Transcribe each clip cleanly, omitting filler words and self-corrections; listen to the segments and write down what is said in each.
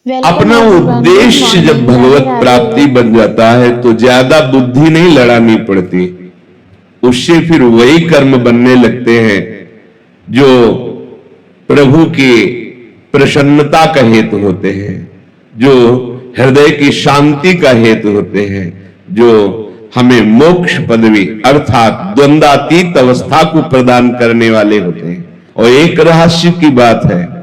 अपना उद्देश्य जब भगवत प्राप्ति बन जाता है तो ज्यादा बुद्धि नहीं लड़ानी पड़ती, उससे फिर वही कर्म बनने लगते हैं जो प्रभु की प्रसन्नता का हेतु होते हैं, जो हृदय की शांति का हेतु होते हैं, जो हमें मोक्ष पदवी अर्थात द्वंद्वातीत अवस्था को प्रदान करने वाले होते हैं। और एक रहस्य की बात है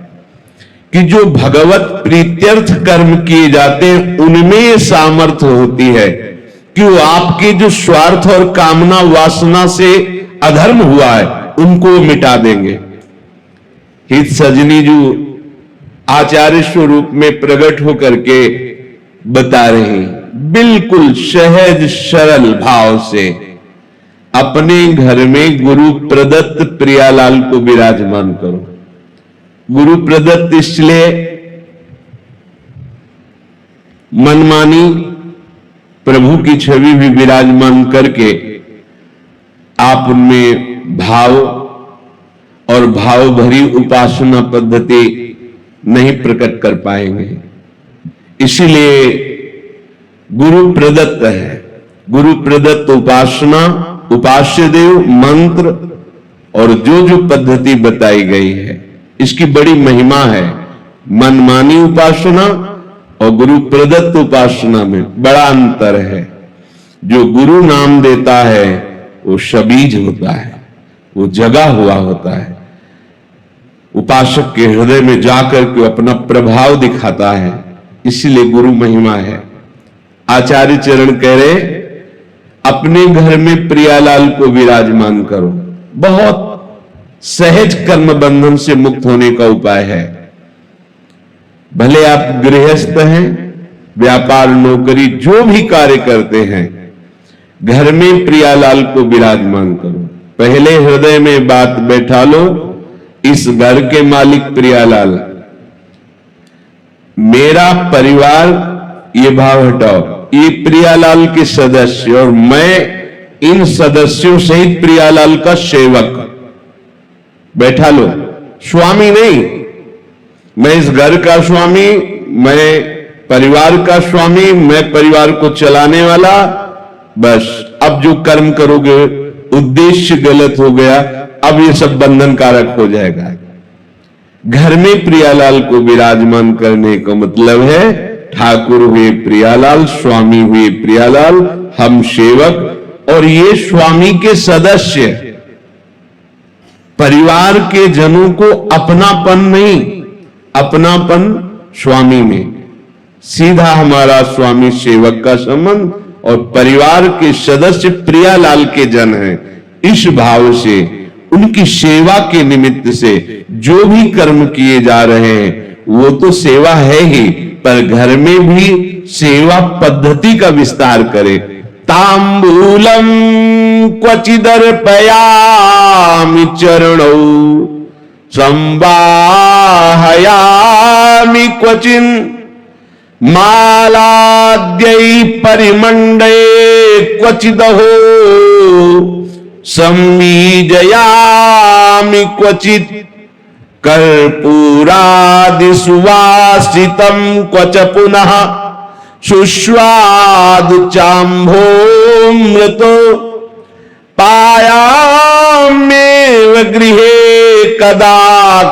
कि जो भगवत प्रीत्यर्थ कर्म किए जाते हैं उनमें ये सामर्थ्य होती है कि वो आपके जो स्वार्थ और कामना वासना से अधर्म हुआ है उनको मिटा देंगे। हित सजनी जो आचार्य स्वरूप में प्रकट होकर के बता रहे हैं, बिल्कुल सहज सरल भाव से अपने घर में गुरु प्रदत्त प्रियालाल को विराजमान करो। गुरु प्रदत्त इसलिए मनमानी प्रभु की छवि भी विराजमान करके आप उनमें भाव और भाव भरी उपासना पद्धति नहीं प्रकट कर पाएंगे। इसीलिए गुरु प्रदत्त है। गुरु प्रदत्त उपासना, उपास्य देव मंत्र और जो पद्धति बताई गई है इसकी बड़ी महिमा है। मनमानी उपासना और गुरु प्रदत्त उपासना में बड़ा अंतर है। जो गुरु नाम देता है वो सबीज होता है, वो जगा हुआ होता है, उपासक के हृदय में जाकर के अपना प्रभाव दिखाता है, इसलिए गुरु महिमा है। आचार्य चरण कह रहे अपने घर में प्रियालाल को विराजमान करो। बहुत सहज कर्म बंधन से मुक्त होने का उपाय है। भले आप गृहस्थ हैं, व्यापार नौकरी जो भी कार्य करते हैं, घर में प्रियालाल को विराजमान करो। पहले हृदय में बात बैठा लो, इस घर के मालिक प्रियालाल, मेरा परिवार, ये भाव हटाओ, ये प्रियालाल के सदस्य और मैं इन सदस्यों सहित प्रियालाल का सेवक। बैठा लो, स्वामी नहीं, मैं इस घर का स्वामी, मैं परिवार का स्वामी, मैं परिवार को चलाने वाला। बस अब जो कर्म करोगे उद्देश्य गलत हो गया, अब ये सब बंधन कारक हो जाएगा। घर में प्रियालाल को विराजमान करने का मतलब है ठाकुर हुए प्रियालाल, स्वामी हुए प्रियालाल, हम सेवक और ये स्वामी के सदस्य। परिवार के जनों को अपनापन नहीं, अपनापन स्वामी में। सीधा हमारा स्वामी सेवक का संबंध और परिवार के सदस्य प्रियालाल के जन हैं। इस भाव से उनकी सेवा के निमित्त से जो भी कर्म किए जा रहे हैं वो तो सेवा है ही, पर घर में भी सेवा पद्धति का विस्तार करे। तांबूलम क्वचिदर्पयामि चरणौ संवाहयामि क्वचिन मालाद्यै परिमंडे क्वचिदहो संवीजयामि क्वचित् कर्पूरादि सुवासितं क्वच पुनः सुस्वादुचाम्भोऽमृतो पायाम्येव गृहे कदा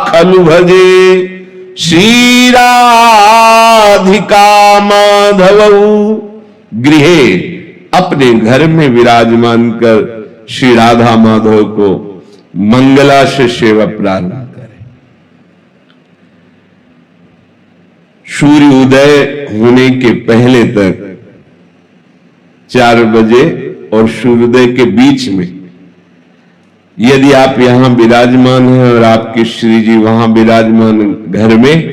खलु भजे श्रीराधिका माधवौ। गृहे अपने घर में विराजमान कर श्री राधा माधव को मंगला से सेवा प्रारंभ करें। सूर्य उदय होने के पहले तक 4 बजे और सूर्योदय के बीच में यदि आप यहां विराजमान हैं और आपके श्री जी वहां विराजमान घर में,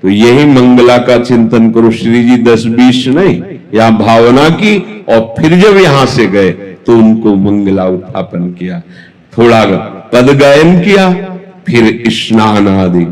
तो यही मंगला का चिंतन करो। श्री जी 10-20 नहीं, यहां भावना की और फिर जब यहां से गए तो उनको मंगला उत्थापन किया, थोड़ा पद गायन किया, फिर स्नान आदि,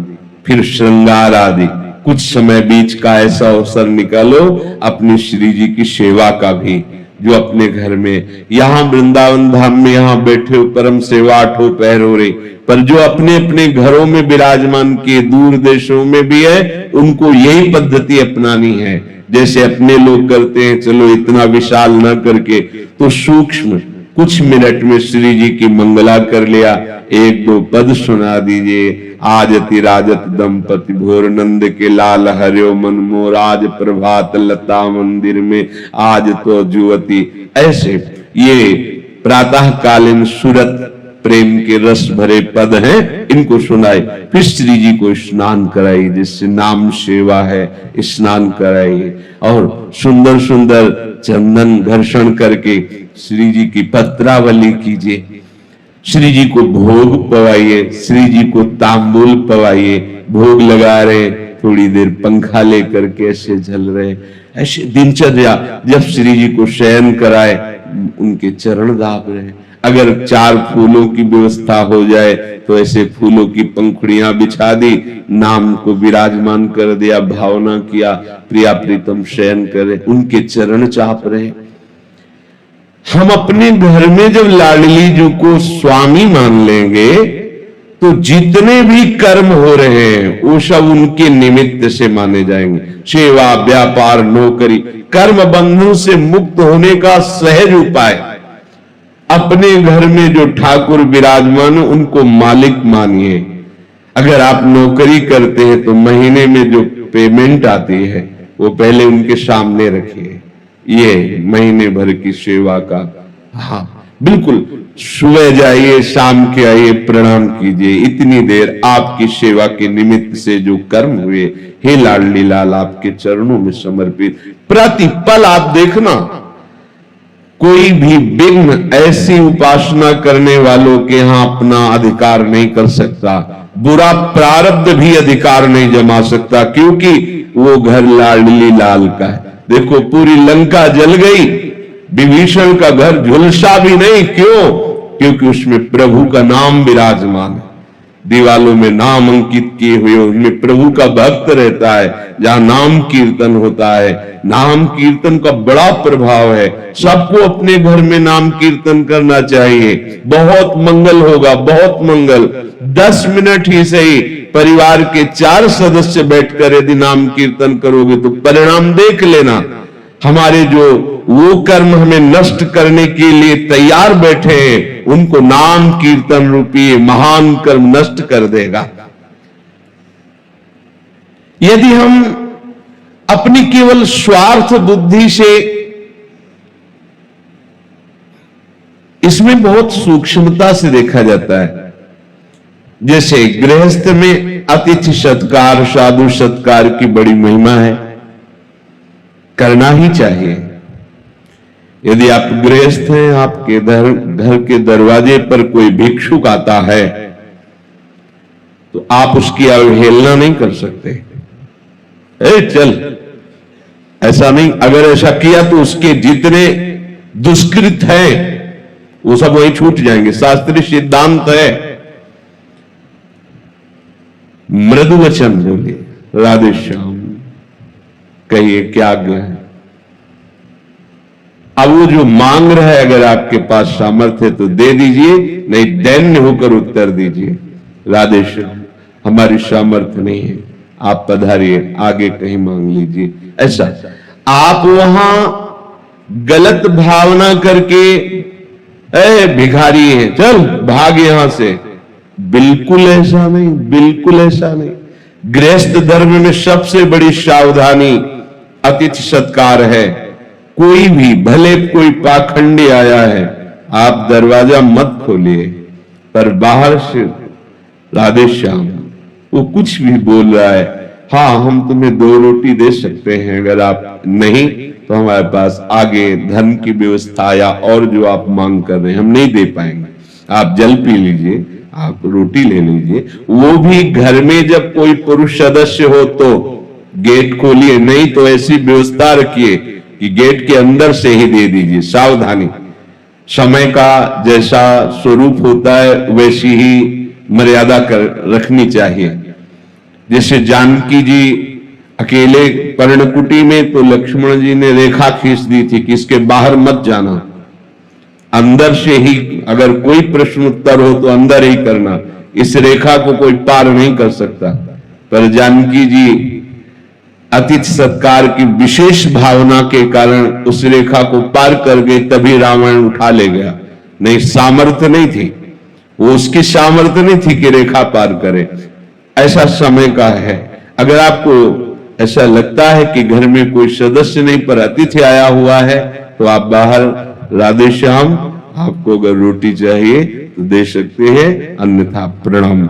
फिर श्रृंगार आदि। कुछ समय बीच का ऐसा अवसर निकालो अपनी श्री जी की सेवा का भी, जो अपने घर में, यहाँ वृंदावन धाम में यहाँ बैठे हो परम सेवा आठों पहर हो रही, पर जो अपने अपने घरों में विराजमान किए दूर देशों में भी है, उनको यही पद्धति अपनानी है। जैसे अपने लोग करते हैं, चलो इतना विशाल न करके तो सूक्ष्म कुछ मिनट में श्री जी की मंगला कर लिया, एक दो पद सुना दीजिए। आज अतिराजत दंपति भोर नंद के लाल हर्यो मन मोर, आज प्रभात लता मंदिर में आज तो जुवती। ऐसे ये प्रातः कालीन सुरत प्रेम के रस भरे पद हैं, इनको सुनाए। फिर श्री जी को स्नान कराइए, जिससे नाम सेवा है, स्नान कराइए और सुंदर सुंदर चंदन घर्षण करके श्री जी की पत्रावली कीजिए। श्री जी को भोग पवाइए, श्री जी को तांबूल पवाइए। भोग लगा रहे, थोड़ी देर पंखा लेकर के ऐसे झल रहे। ऐसे दिनचर्या, जब श्री जी को शयन कराए उनके चरण दाब रहे। अगर 4 फूलों की व्यवस्था हो जाए तो ऐसे फूलों की पंखुड़ियां बिछा दी, नाम को विराजमान कर दिया, भावना किया, प्रिया प्रीतम शयन करे, उनके चरण चाप रहे। हम अपने घर में जब लाडली जी को स्वामी मान लेंगे तो जितने भी कर्म हो रहे हैं वो सब उनके निमित्त से माने जाएंगे। सेवा, व्यापार, नौकरी, कर्म बंधन से मुक्त होने का सहज उपाय। अपने घर में जो ठाकुर विराजमान उनको मालिक मानिए। अगर आप नौकरी करते हैं तो महीने में जो पेमेंट आती है वो पहले उनके सामने रखिए। ये महीने भर की सेवा का, हाँ बिल्कुल, सुबह जाइए शाम के आइए, प्रणाम कीजिए। इतनी देर आपकी सेवा के निमित्त से जो कर्म हुए, हे लाडली लाल आपके चरणों में समर्पित। प्रतिपल आप देखना, कोई भी विघ्न ऐसी उपासना करने वालों के यहां अपना अधिकार नहीं कर सकता। बुरा प्रारब्ध भी अधिकार नहीं जमा सकता, क्योंकि वो घर लाडली लाल का है। देखो पूरी लंका जल गई, विभीषण का घर झुलसा भी नहीं। क्यों? क्योंकि उसमें प्रभु का नाम विराजमान है। दीवालों में नाम अंकित किए हुए, उनमें प्रभु का भक्त रहता है। जहां नाम कीर्तन होता है, नाम कीर्तन का बड़ा प्रभाव है। सबको अपने घर में नाम कीर्तन करना चाहिए, बहुत मंगल होगा, बहुत मंगल। 10 मिनट ही सही, परिवार के 4 सदस्य बैठकर यदि नाम कीर्तन करोगे तो परिणाम देख लेना। हमारे जो वो कर्म हमें नष्ट करने के लिए तैयार बैठे हैं, उनको नाम कीर्तन रूपी महान कर्म नष्ट कर देगा। यदि हम अपनी केवल स्वार्थ बुद्धि से, इसमें बहुत सूक्ष्मता से देखा जाता है। जैसे गृहस्थ में अतिथि सत्कार, साधु सत्कार की बड़ी महिमा है, करना ही चाहिए। यदि आप गृहस्थ हैं, आपके घर के दरवाजे पर कोई भिक्षुक आता है तो आप उसकी अवहेलना नहीं कर सकते। चल, ऐसा नहीं। अगर ऐसा किया तो उसके जितने दुष्कृत हैं वो सब वहीं छूट जाएंगे। शास्त्रीय सिद्धांत है। मृदु वचन बोलिए, राधे श्याम कहिए, क्या आज्ञा है। अब वो जो मांग रहा है, अगर आपके पास सामर्थ्य है तो दे दीजिए, नहीं दैन्य होकर उत्तर दीजिए, राधे श्याम हमारी सामर्थ्य नहीं है, आप पधारिए, आगे कहीं मांग लीजिए। ऐसा आप वहां गलत भावना करके, भिखारी है चल भाग यहां से, बिल्कुल ऐसा नहीं, बिल्कुल ऐसा नहीं। गृहस्थ धर्म में सबसे बड़ी सावधानी अतिथि सत्कार है। कोई भी, भले कोई पाखंडी आया है, आप दरवाजा मत खोलिए, पर बाहर से राधे श्याम, वो कुछ भी बोल रहा है, हाँ हम तुम्हें 2 रोटी दे सकते हैं, अगर आप नहीं तो हमारे पास आगे धन की व्यवस्था या और जो आप मांग कर रहे हैं हम नहीं दे पाएंगे, आप जल पी लीजिए, आप रोटी ले लीजिए। वो भी घर में जब कोई पुरुष सदस्य हो तो गेट खोलिए, नहीं तो ऐसी व्यवस्था रखिए कि गेट के अंदर से ही दे दीजिए। सावधानी, समय का जैसा स्वरूप होता है वैसी ही मर्यादा कर रखनी चाहिए। जैसे जानकी जी अकेले पर्णकुटी में तो लक्ष्मण जी ने रेखा खींच दी थी कि इसके बाहर मत जाना, अंदर से ही अगर कोई प्रश्न उत्तर हो तो अंदर ही करना, इस रेखा को कोई पार नहीं कर सकता। पर जानकी जी अतिथि सत्कार की विशेष भावना के कारण उस रेखा को पार कर गए, तभी रावण उठा ले गया। नहीं, सामर्थ्य नहीं थी, वो उसकी सामर्थ्य नहीं थी कि रेखा पार करे। ऐसा समय का है। अगर आपको ऐसा लगता है कि घर में कोई सदस्य नहीं पर अतिथि आया हुआ है तो आप बाहर राधे श्याम, आपको अगर रोटी चाहिए तो दे सकते हैं, अन्यथा प्रणाम।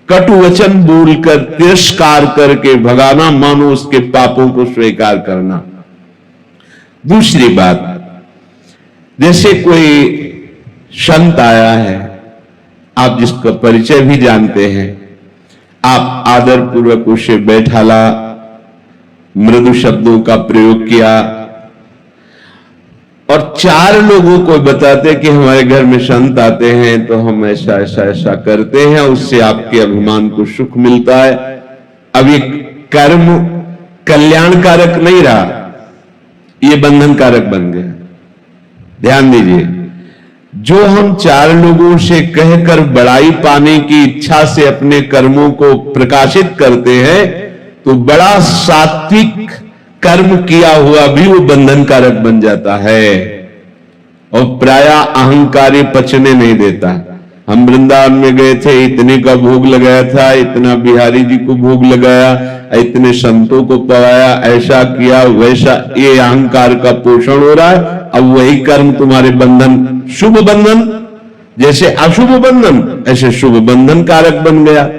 कटु वचन बोलकर तिरस्कार करके भगाना मानो उसके पापों को स्वीकार करना। दूसरी बात, जैसे कोई संत आया है, आप जिसका परिचय भी जानते हैं, आप आदर पूर्वक उसे बैठाला, मृदु शब्दों का प्रयोग किया और चार लोगों को बताते कि हमारे घर में संत आते हैं तो हम ऐसा ऐसा ऐसा करते हैं, उससे आपके अभिमान को सुख मिलता है। अब ये कर्म कल्याणकारक नहीं रहा, ये बंधनकारक बन गया। ध्यान दीजिए, जो हम चार लोगों से कहकर बड़ाई पाने की इच्छा से अपने कर्मों को प्रकाशित करते हैं तो बड़ा सात्विक कर्म किया हुआ भी वो बंधनकारक बन जाता है और प्रायः अहंकारी पचने नहीं देता। हम वृंदावन में गए थे, इतने का भोग लगाया था, इतना बिहारी जी को भोग लगाया, इतने संतों को पवाया, ऐसा किया वैसा, ये अहंकार का पोषण हो रहा है। अब वही कर्म तुम्हारे बंधन, शुभ बंधन जैसे अशुभ बंधन ऐसे शुभ बंधन कारक बन गया।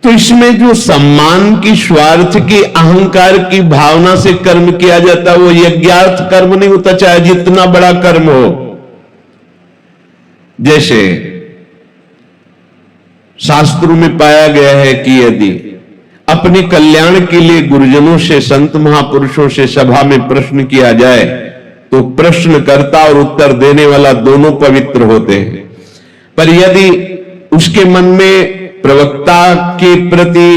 तो इसमें जो सम्मान की, स्वार्थ की, अहंकार की भावना से कर्म किया जाता है वो यज्ञार्थ कर्म नहीं होता, चाहे जितना बड़ा कर्म हो। जैसे शास्त्रों में पाया गया है कि यदि अपने कल्याण के लिए गुरुजनों से, संत महापुरुषों से सभा में प्रश्न किया जाए तो प्रश्नकर्ता और उत्तर देने वाला दोनों पवित्र होते हैं। पर यदि उसके मन में प्रवक्ता के प्रति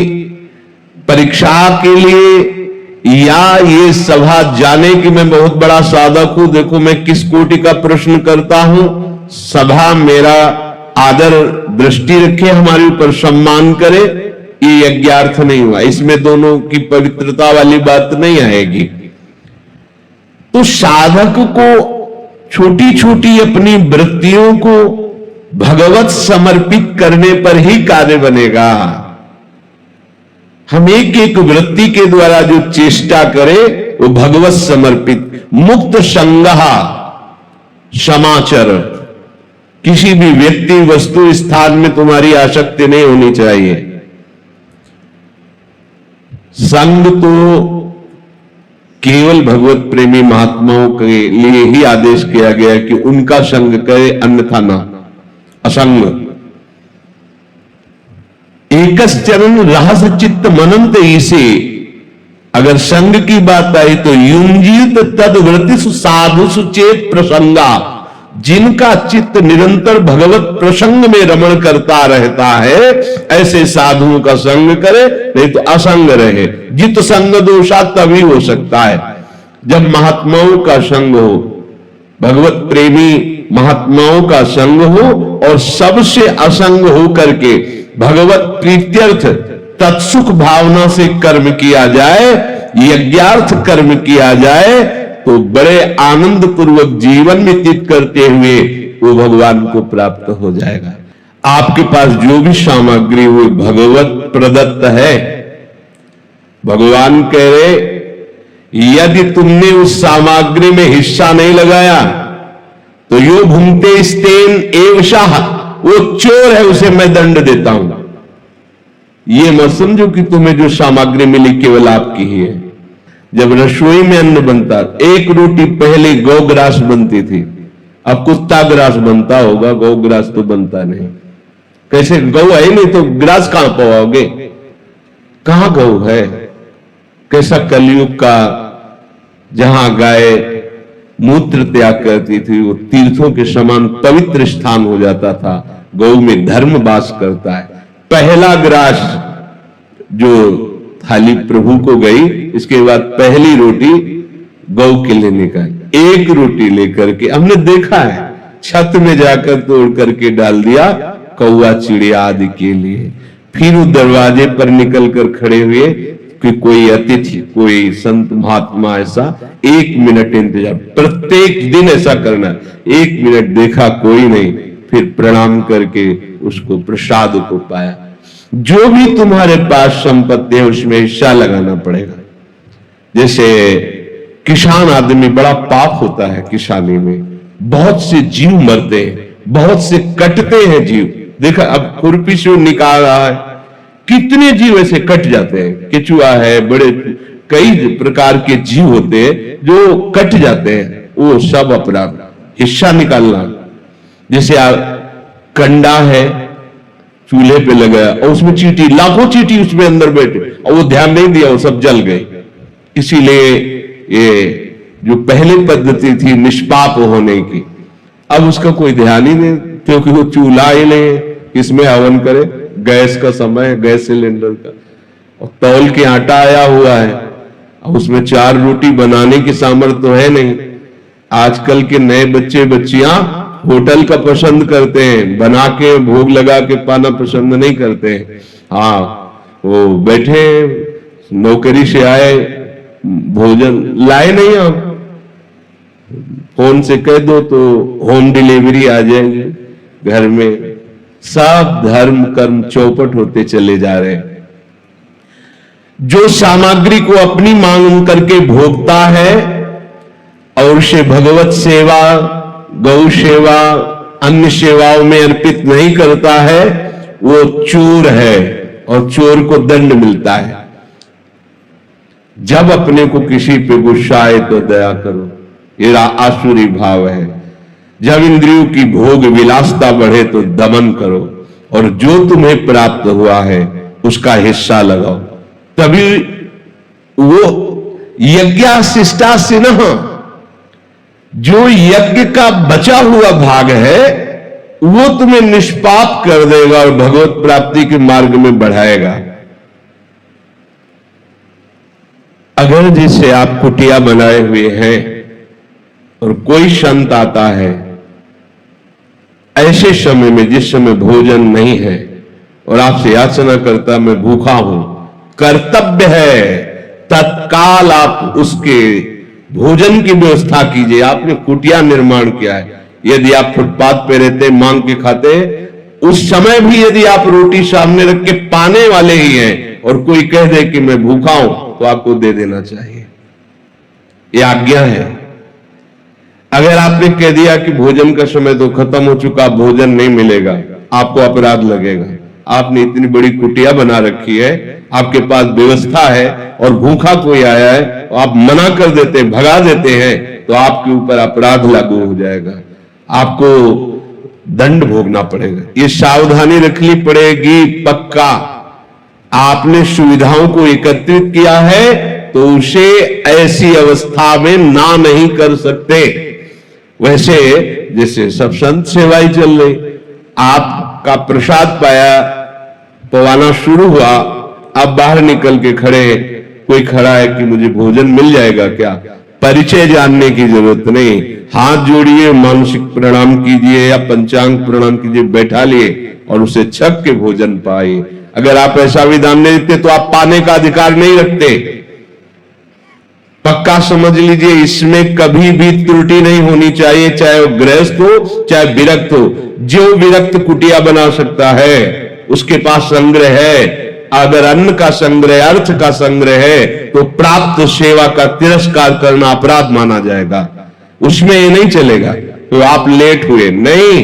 परीक्षा के लिए या ये सभा जाने की मैं बहुत बड़ा साधक हूं, देखो मैं किस कोटि का प्रश्न करता हूं, सभा मेरा आदर दृष्टि रखे, हमारे ऊपर सम्मान करे, ये यज्ञार्थ नहीं हुआ। इसमें दोनों की पवित्रता वाली बात नहीं आएगी। तो साधक को छोटी छोटी अपनी वृत्तियों को भगवत समर्पित करने पर ही कार्य बनेगा। हम एक एक वृत्ति के द्वारा जो चेष्टा करें वो भगवत समर्पित, मुक्त संगः समाचर, किसी भी व्यक्ति वस्तु स्थान में तुम्हारी आसक्ति नहीं होनी चाहिए। संग तो केवल भगवत प्रेमी महात्माओं के लिए ही आदेश किया गया कि उनका संग करे, अन्यथा ना। असंग एकश्चरण रहस चित्त मनंत इसे, अगर संग की बात आई तो युंजित तद्वृत्ति साधु सुचेत प्रसंगा, जिनका चित्त निरंतर भगवत प्रसंग में रमण करता रहता है ऐसे साधुओं का संग करे, नहीं तो असंग रहे। जित संग दोषा तभी हो सकता है जब महात्माओं का संग हो, भगवत प्रेमी महात्माओं का संग हो और सबसे असंग हो करके भगवत प्रीत्यर्थ तत्सुख भावना से कर्म किया जाए, यज्ञार्थ कर्म किया जाए तो बड़े आनंद पूर्वक जीवन व्यतीत करते हुए वो भगवान को प्राप्त हो जाएगा। आपके पास जो भी सामग्री वो भगवत प्रदत्त है। भगवान कह रहे यदि तुमने उस सामग्री में हिस्सा नहीं लगाया तो यो भूमते स्तेन एवशाह, वो चोर है उसे मैं दंड देता हूं। ये मत समझो कि तुम्हें जो सामग्री मिली केवल आपकी ही है। जब रसोई में अन्न बनता, एक रोटी पहले गौग्रास बनती थी, अब कुत्ता ग्रास बनता होगा, गौग्रास तो बनता नहीं। कैसे? गौ है नहीं तो ग्रास कहां पाओगे? कहां गौ है? कैसा कलयुग का, जहां गाय मूत्र त्याग करती थी वो तीर्थों के समान पवित्र स्थान हो जाता था। गौ में धर्म वास करता है। पहला ग्रास जो थाली प्रभु को गई। इसके बाद पहली रोटी गौ के लिए निकाली, एक रोटी लेकर के हमने देखा है छत में जाकर तोड़ करके डाल दिया कौआ चिड़िया आदि के लिए। फिर वो दरवाजे पर निकल कर खड़े हुए कि कोई अतिथि, कोई संत महात्मा ऐसा 1 मिनट इंतजार, प्रत्येक दिन ऐसा करना। 1 मिनट देखा कोई नहीं, फिर प्रणाम करके उसको प्रसाद को पाया। जो भी तुम्हारे पास संपत्ति है उसमें हिस्सा लगाना पड़ेगा। जैसे किसान आदमी, बड़ा पाप होता है किसानी में, बहुत से जीव मरते हैं, बहुत से कटते हैं जीव। देखा अब खुरपी से निकाल रहा है, कितने जीव ऐसे कट जाते हैं। केचुआ है, बड़े कई प्रकार के जीव होते हैं जो कट जाते हैं, वो सब अपराध, हिस्सा निकालना। जैसे कंडा है चूल्हे पे लगा और उसमें चींटी, लाखों चींटी उसमें अंदर बैठे और वो ध्यान नहीं दिया, वो सब जल गए। इसीलिए ये जो पहली पद्धति थी निष्पाप होने की, अब उसका कोई ध्यान ही नहीं, क्योंकि वो चूल्हा ही नहीं, इसमें हवन करे। गैस का समय, गैस सिलेंडर का, और तौल के आटा आया हुआ है, अब उसमें 4 रोटी बनाने की सामर्थ्य तो है नहीं। आजकल के नए बच्चे बच्चियां होटल का पसंद करते हैं, बना के भोग लगा के पाना पसंद नहीं करते हैं। हाँ, वो बैठे नौकरी से आए, भोजन लाए नहीं, आप फोन से कह दो तो होम डिलीवरी आ जाएगी घर में। सब धर्म कर्म चौपट होते चले जा रहे हैं। जो सामग्री को अपनी मांग करके भोगता है और उसे भगवत सेवा, गौ सेवा, अन्य सेवाओं में अर्पित नहीं करता है, वो चोर है और चोर को दंड मिलता है। जब अपने को किसी पे गुस्सा आए तो दया करो, ये आसुरी भाव है। जब इंद्रियों की भोग विलासता बढ़े तो दमन करो, और जो तुम्हें प्राप्त हुआ है उसका हिस्सा लगाओ। तभी वो यज्ञाशिष्टा सिन्ह, जो यज्ञ का बचा हुआ भाग है वो तुम्हें निष्पाप कर देगा और भगवत प्राप्ति के मार्ग में बढ़ाएगा। अगर जैसे आप कुटिया बनाए हुए हैं और कोई संत आता है ऐसे समय में जिस समय भोजन नहीं है और आपसे याचना करता मैं भूखा हूं, कर्तव्य है तत्काल आप उसके भोजन की व्यवस्था कीजिए। आपने कुटिया निर्माण किया है, यदि आप फुटपाथ पे रहते मांग के खाते, उस समय भी यदि आप रोटी सामने रख के पाने वाले ही हैं और कोई कह दे कि मैं भूखा हूं तो आपको दे देना चाहिए, यह आज्ञा है। अगर आपने कह दिया कि भोजन का समय तो खत्म हो चुका, भोजन नहीं मिलेगा, आपको अपराध लगेगा। आपने इतनी बड़ी कुटिया बना रखी है, आपके पास व्यवस्था है और भूखा कोई आया है तो आप मना कर देते हैं, भगा देते हैं, तो आपके ऊपर अपराध लागू हो जाएगा, आपको दंड भोगना पड़ेगा। ये सावधानी रखनी पड़ेगी पक्का। आपने सुविधाओं को एकत्रित किया है तो उसे ऐसी अवस्था में ना नहीं कर सकते। वैसे जैसे सब संत सेवाई चल रही, आपका प्रसाद पाया, पवाना शुरू हुआ, आप बाहर निकल के खड़े, कोई खड़ा है कि मुझे भोजन मिल जाएगा क्या, परिचय जानने की जरूरत नहीं, हाथ जोड़िए, मानसिक प्रणाम कीजिए या पंचांग प्रणाम कीजिए, बैठा लिए और उसे छक के भोजन पाए। अगर आप ऐसा विधान नहीं देते तो आप पाने का अधिकार नहीं रखते। पक्का समझ लीजिए, इसमें कभी भी त्रुटि नहीं होनी चाहिए, चाहे वो गृहस्थ हो चाहे विरक्त हो। जो विरक्त कुटिया बना सकता है उसके पास संग्रह है। अगर अन्न का संग्रह, अर्थ का संग्रह है तो प्राप्त सेवा का तिरस्कार करना अपराध माना जाएगा, उसमें ये नहीं चलेगा। तो आप लेट हुए नहीं,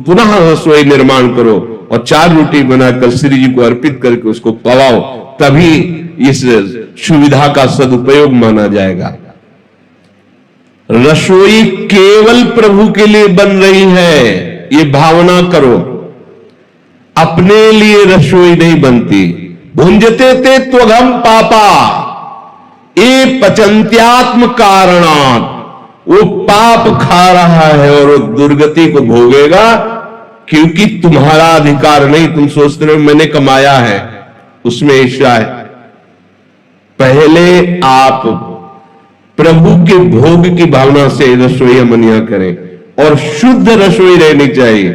पुनः रसोई निर्माण करो और 4 रोटी बनाकर श्री जी को अर्पित करके उसको पवाओ, तभी इस सुविधा का सदुपयोग माना जाएगा। रसोई केवल प्रभु के लिए बन रही है, ये भावना करो। अपने लिए रसोई नहीं बनती। भुंजते ते त्वघम पापा ये पचंत्यात्म कारणात्, वो पाप खा रहा है और वो दुर्गति को भोगेगा, क्योंकि तुम्हारा अधिकार नहीं। तुम सोचते हो मैंने कमाया है, उसमें हिस्सा है, पहले आप प्रभु के भोग की भावना से रसोई अमनिया करें, और शुद्ध रसोई रहनी चाहिए।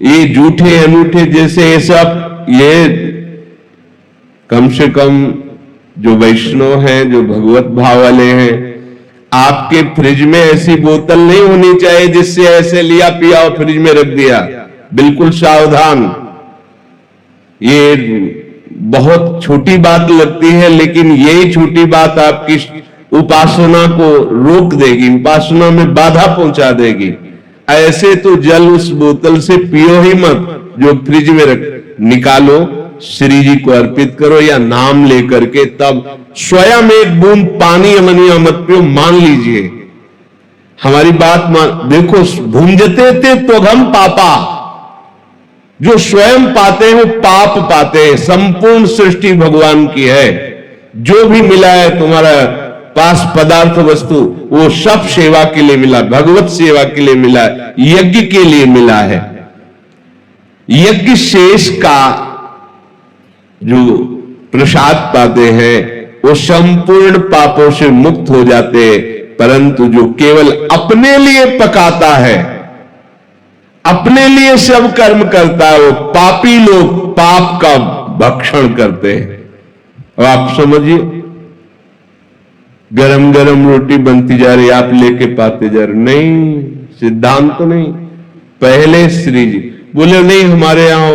ये जूठे अनूठे जैसे ये सब, ये कम से कम जो वैष्णव हैं, जो भगवत भाव वाले हैं, आपके फ्रिज में ऐसी बोतल नहीं होनी चाहिए जिससे ऐसे लिया पिया और फ्रिज में रख दिया। बिल्कुल सावधान। ये बहुत छोटी बात लगती है, लेकिन यही छोटी बात आपकी उपासना को रोक देगी, उपासना में बाधा पहुंचा देगी। ऐसे तो जल उस बोतल से पियो ही मत जो फ्रिज में रख, निकालो, श्री जी को अर्पित करो या नाम लेकर के, तब स्वयं एक बूंद पानी अमनिया मत पियो, मान लीजिए। हमारी बात मान, देखो, भुंजते थे तो हम पापा, जो स्वयं पाते हैं वो पाप पाते हैं। संपूर्ण सृष्टि भगवान की है। जो भी मिला है तुम्हारा पास पदार्थ वस्तु, वो सब सेवा के लिए मिला, भगवत सेवा के लिए मिला है, यज्ञ के लिए मिला है। यज्ञ शेष का जो प्रसाद पाते हैं वो संपूर्ण पापों से मुक्त हो जाते हैं। परंतु जो केवल अपने लिए पकाता है, अपने लिए सब कर्म करता है, वो पापी लोग पाप का भक्षण करते हैं। और आप समझिए, गरम गरम रोटी बनती जा रही, आप लेके पाते जा रहे, नहीं, सिद्धांत तो नहीं। पहले श्री जी बोले नहीं, हमारे यहां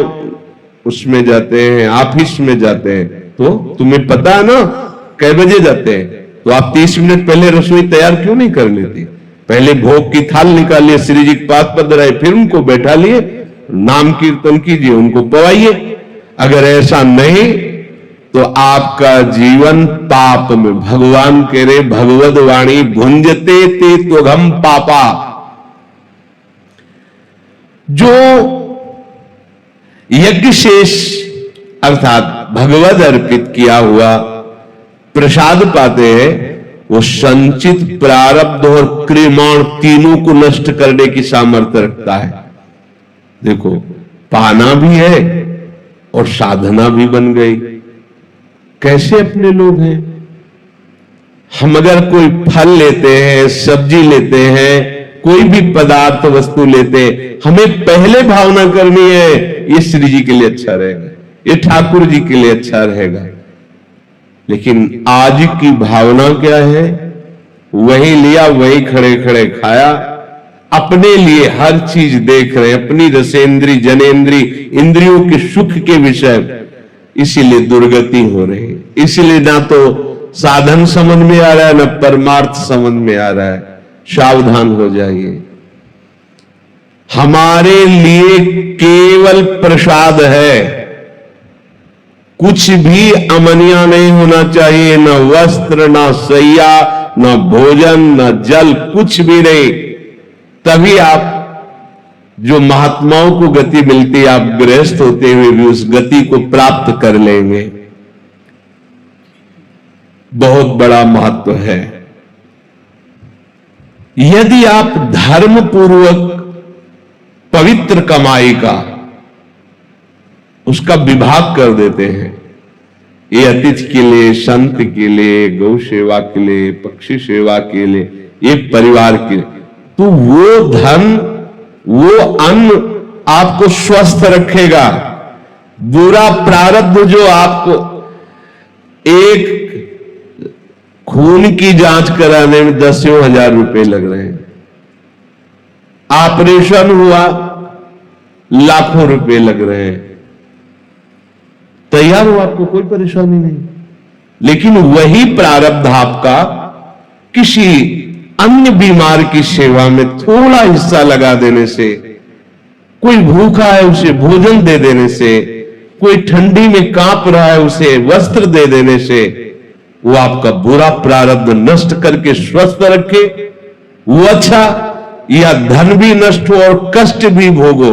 उसमें जाते हैं, ऑफिस में जाते हैं, तो तुम्हें पता है ना कै बजे जाते हैं, तो आप 30 मिनट पहले रसोई तैयार क्यों नहीं कर लेती? पहले भोग की थाल निकालिए, श्री जी के पास पधराए, फिर उनको बैठा लिए, नाम कीर्तन कीजिए, उनको पवाइए। अगर ऐसा नहीं तो आपका जीवन पाप में, भगवान कह रहे भगवद वाणी भुंजते ते त्वघम पापा। जो यज्ञ शेष अर्थात भगवद अर्पित किया हुआ प्रसाद पाते हैं, वो संचित प्रारब्ध और क्रियमाण तीनों को नष्ट करने की सामर्थ्य रखता है। देखो, पाना भी है और साधना भी बन गई। कैसे अपने लोग हैं हम? अगर कोई फल लेते हैं, सब्जी लेते हैं, कोई भी पदार्थ वस्तु लेते हैं, हमें पहले भावना करनी है ये श्री जी के लिए अच्छा रहेगा, ये ठाकुर जी के लिए अच्छा रहेगा। लेकिन आज की भावना क्या है? वही लिया, वही खड़े खड़े खाया, अपने लिए हर चीज देख रहे हैं, अपनी रसेंद्री जनेन्द्री इंद्रियों के सुख के विषय। इसीलिए दुर्गति हो रही है। इसीलिए ना तो साधन समझ में आ रहा है, ना परमार्थ समझ में आ रहा है। सावधान हो जाइए। हमारे लिए केवल प्रसाद है, कुछ भी अमनिया नहीं होना चाहिए, न वस्त्र, न सैया, न भोजन, न जल, कुछ भी नहीं। तभी आप जो महात्माओं को गति मिलती है, आप गृहस्थ होते हुए भी उस गति को प्राप्त कर लेंगे। बहुत बड़ा महत्व है। यदि आप धर्म पूर्वक पवित्र कमाई का उसका विभाग कर देते हैं, ये अतिथि के लिए, संत के लिए, गौ सेवा के लिए, पक्षी सेवा के लिए, ये परिवार के लिए, तो वो धन, वो अन्न आपको स्वस्थ रखेगा। बुरा प्रारब्ध जो आपको, एक खून की जांच कराने में 10,000 रुपए लग रहे हैं, ऑपरेशन हुआ लाखों रुपए लग रहे हैं, तैयार हो, आपको कोई परेशानी नहीं। लेकिन वही प्रारब्ध आपका किसी अन्य बीमार की सेवा में थोड़ा हिस्सा लगा देने से, कोई भूखा है उसे भोजन दे देने से, कोई ठंडी में कांप रहा है उसे वस्त्र दे देने से, वो आपका बुरा प्रारब्ध नष्ट करके स्वस्थ रखे, वो अच्छा। या धन भी नष्ट हो और कष्ट भी भोगो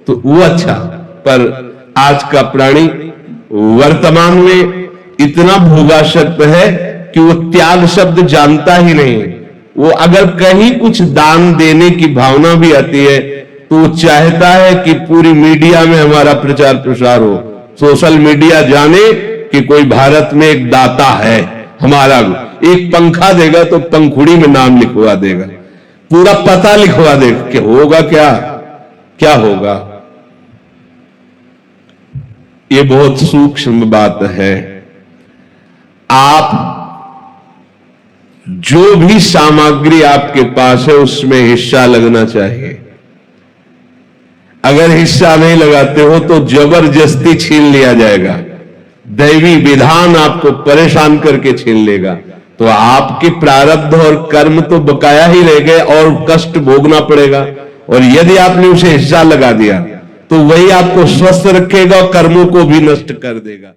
तो वो अच्छा। पर आज का प्राणी वर्तमान में इतना भोगासक्त है कि वो त्याग शब्द जानता ही नहीं। वो अगर कहीं कुछ दान देने की भावना भी आती है तो वो चाहता है कि पूरी मीडिया में हमारा प्रचार प्रसार हो, सोशल मीडिया जाने कि कोई भारत में एक दाता है हमारा, एक पंखा देगा तो पंखुड़ी में नाम लिखवा देगा, पूरा पता लिखवा देगा कि होगा क्या क्या होगा। ये बहुत सूक्ष्म बात है। आप जो भी सामग्री आपके पास है उसमें हिस्सा लगना चाहिए। अगर हिस्सा नहीं लगाते हो तो जबरदस्ती छीन लिया जाएगा, दैवी विधान आपको परेशान करके छीन लेगा। तो आपके प्रारब्ध और कर्म तो बकाया ही रह गए और कष्ट भोगना पड़ेगा। और यदि आपने उसे हिस्सा लगा दिया तो वही आपको स्वस्थ रखेगा और कर्मों को भी नष्ट कर देगा।